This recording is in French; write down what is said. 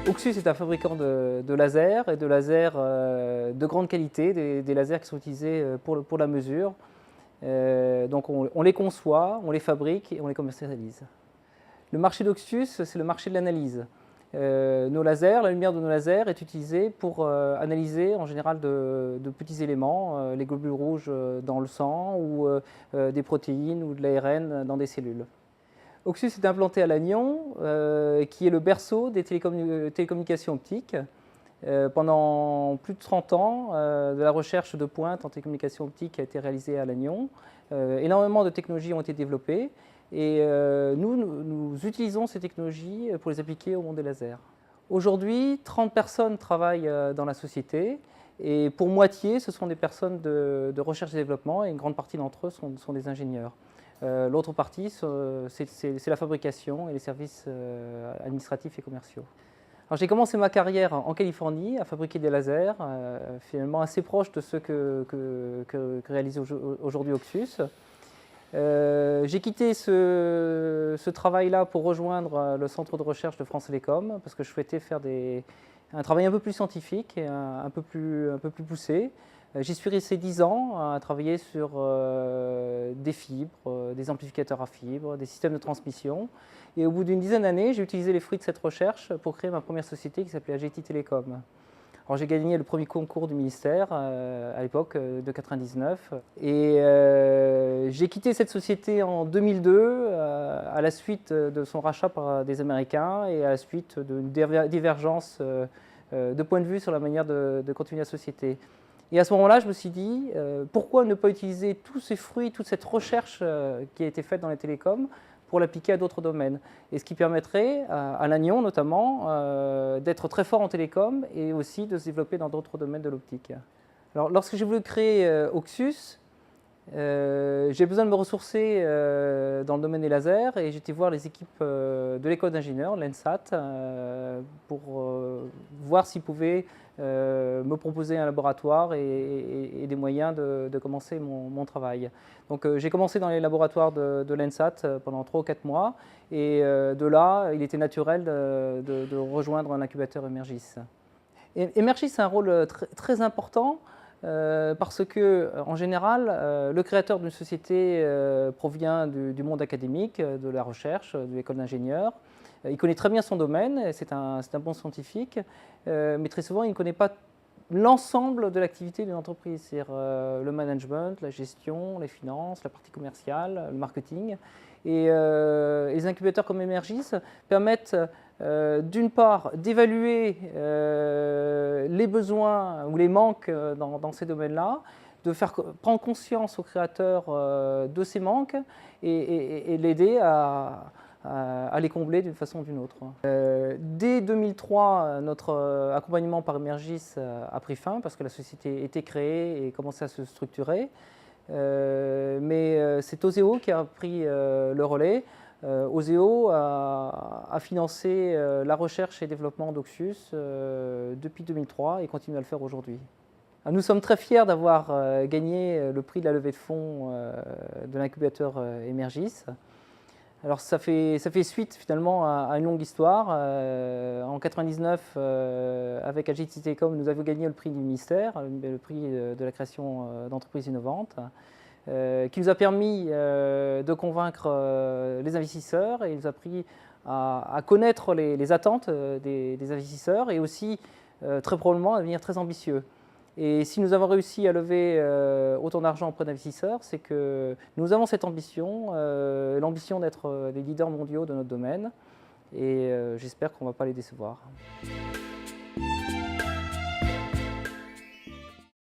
Oxus est un fabricant de lasers et de lasers de grande qualité, des lasers qui sont utilisés pour la mesure. Donc on les conçoit, on les fabrique et on les commercialise. Le marché d'Oxus, c'est le marché de l'analyse. Nos lasers, la lumière de nos lasers est utilisée pour analyser en général de petits éléments, les globules rouges dans le sang ou des protéines ou de l'ARN dans des cellules. Oxus est implanté à Lannion, qui est le berceau des télécommunications optiques. Pendant plus de 30 ans, de la recherche de pointe en télécommunications optiques a été réalisée à Lannion. Énormément de technologies ont été développées et nous utilisons ces technologies pour les appliquer au monde des lasers. Aujourd'hui, 30 personnes travaillent dans la société et pour moitié, ce sont des personnes de recherche et développement et une grande partie d'entre eux sont des ingénieurs. L'autre partie, c'est la fabrication et les services administratifs et commerciaux. J'ai commencé ma carrière en Californie à fabriquer des lasers, finalement assez proches de ceux que réalise aujourd'hui Oxus. J'ai quitté ce travail-là pour rejoindre le centre de recherche de France Télécom parce que je souhaitais faire un travail un peu plus scientifique et un peu plus poussé. J'y suis resté 10 ans à travailler sur des fibres, des amplificateurs à fibres, des systèmes de transmission. Et au bout d'une dizaine d'années, j'ai utilisé les fruits de cette recherche pour créer ma première société qui s'appelait AGT Télécom. Alors j'ai gagné le premier concours du ministère à l'époque de 99 et j'ai quitté cette société en 2002 à la suite de son rachat par des Américains et à la suite d'une divergence de point de vue sur la manière de continuer la société. Et à ce moment-là, je me suis dit, pourquoi ne pas utiliser tous ces fruits, toute cette recherche qui a été faite dans les télécoms pour l'appliquer à d'autres domaines. Et ce qui permettrait, à Lannion notamment, d'être très fort en télécom et aussi de se développer dans d'autres domaines de l'optique. Alors, lorsque j'ai voulu créer Oxus, j'ai besoin de me ressourcer dans le domaine des lasers et j'étais voir les équipes de l'école d'ingénieurs, l'ENSAT, pour voir s'ils pouvaient me proposer un laboratoire et des moyens de commencer mon travail. Donc j'ai commencé dans les laboratoires de l'ENSAT pendant 3 ou 4 mois et de là, il était naturel de rejoindre un incubateur Emergis. Emergis a un rôle très important parce que, en général, le créateur d'une société provient du monde académique, de la recherche, de l'école d'ingénieurs. Il connaît très bien son domaine, c'est un bon scientifique, mais très souvent il ne connaît pas l'ensemble de l'activité d'une entreprise, c'est-à-dire le management, la gestion, les finances, la partie commerciale, le marketing. Et les incubateurs comme Emergis permettent d'une part d'évaluer les besoins ou les manques dans ces domaines-là, de faire prendre conscience aux créateurs de ces manques et l'aider à les combler d'une façon ou d'une autre. Dès 2003, notre accompagnement par Emergis a pris fin parce que la société était créée et commençait à se structurer. Mais c'est Oseo qui a pris le relais. Oseo a financé la recherche et développement d'Oxus depuis 2003 et continue à le faire aujourd'hui. Nous sommes très fiers d'avoir gagné le prix de la levée de fonds de l'incubateur Emergis. Alors ça fait suite finalement à une longue histoire. En 1999, avec AGT Télécom, nous avions gagné le prix du ministère, le prix de la création d'entreprises innovantes, qui nous a permis de convaincre les investisseurs et nous a appris à connaître les attentes des investisseurs et aussi très probablement à devenir très ambitieux. Et si nous avons réussi à lever autant d'argent auprès d'investisseurs, c'est que nous avons cette ambition, l'ambition d'être les leaders mondiaux de notre domaine, et j'espère qu'on ne va pas les décevoir.